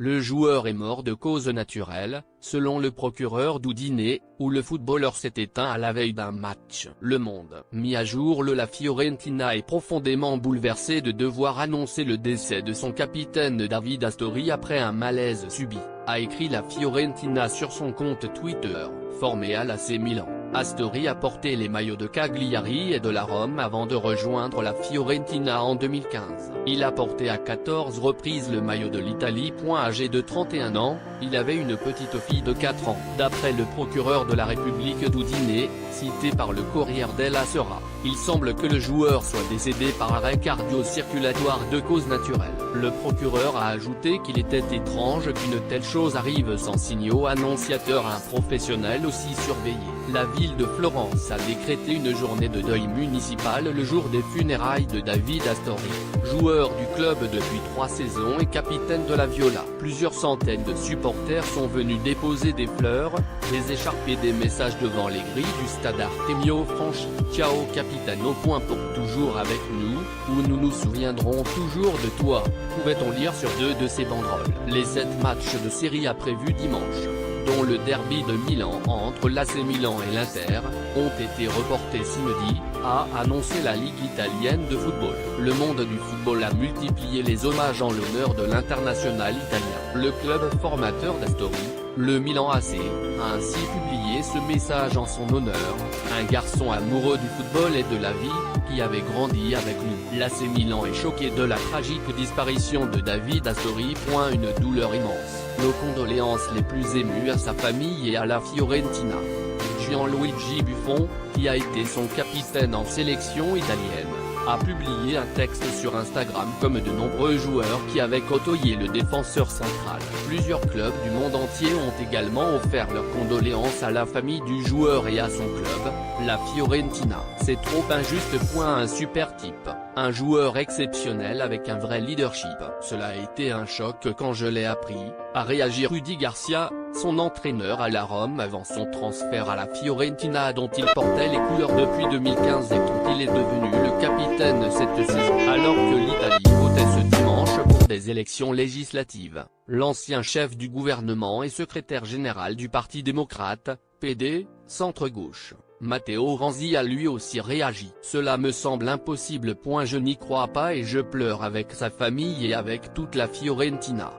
Le joueur est mort de cause naturelle, selon le procureur d'Udine, où le footballeur s'est éteint à la veille d'un match. Le Monde. Mis à jour la Fiorentina est profondément bouleversée de devoir annoncer le décès de son capitaine David Astori après un malaise subi, a écrit la Fiorentina sur son compte Twitter. Formé à l'AC Milan, Astori a porté les maillots de Cagliari et de la Rome avant de rejoindre la Fiorentina en 2015. Il a porté à 14 reprises le maillot de l'Italie. Âgé de 31 ans, il avait une petite fille de 4 ans. D'après le procureur de la République d'Udine, cité par le Corriere della Sera, il semble que le joueur soit décédé par arrêt cardio-circulatoire de cause naturelle. Le procureur a ajouté qu'il était étrange qu'une telle chose arrive sans signaux annonciateurs à un professionnel aussi surveillé. La ville de Florence a décrété une journée de deuil municipal le jour des funérailles de David Astori, joueur du club depuis 3 saisons et capitaine de la Viola. Plusieurs centaines de supporters sont venus déposer des fleurs, des écharpes et des messages devant les grilles du stade Artemio Franchi. Ciao capitaine pour toujours avec nous, ou nous nous souviendrons toujours de toi, pouvait-on lire sur 2 de ces banderoles. Les 7 matchs de série A prévus dimanche, dont le derby de Milan entre l'AC Milan et l'Inter, ont été reportés samedi, a annoncé la Ligue italienne de football. Le monde du football a multiplié les hommages en l'honneur de l'international italien. Le club formateur d'Astori, le Milan AC, a ainsi publié ce message en son honneur, un garçon amoureux du football et de la vie, qui avait grandi avec nous. L'AC Milan est choqué de la tragique disparition de David Astori. Une douleur immense. Nos condoléances les plus émues à sa famille et à la Fiorentina. Gianluigi Buffon, qui a été son capitaine en sélection italienne, a publié un texte sur Instagram comme de nombreux joueurs qui avaient côtoyé le défenseur central. Plusieurs clubs du monde entier ont également offert leurs condoléances à la famille du joueur et à son club, la Fiorentina. C'est trop injuste. Un super type, un joueur exceptionnel avec un vrai leadership. Cela a été un choc quand je l'ai appris, a réagi Rudy Garcia, son entraîneur à la Rome avant son transfert à la Fiorentina dont il portait les couleurs depuis 2015 et dont il est devenu le capitaine cette saison. Alors que l'Italie votait ce dimanche pour des élections législatives, l'ancien chef du gouvernement et secrétaire général du Parti démocrate, PD, centre-gauche, Matteo Renzi a lui aussi réagi. Cela me semble impossible. Je n'y crois pas et je pleure avec sa famille et avec toute la Fiorentina.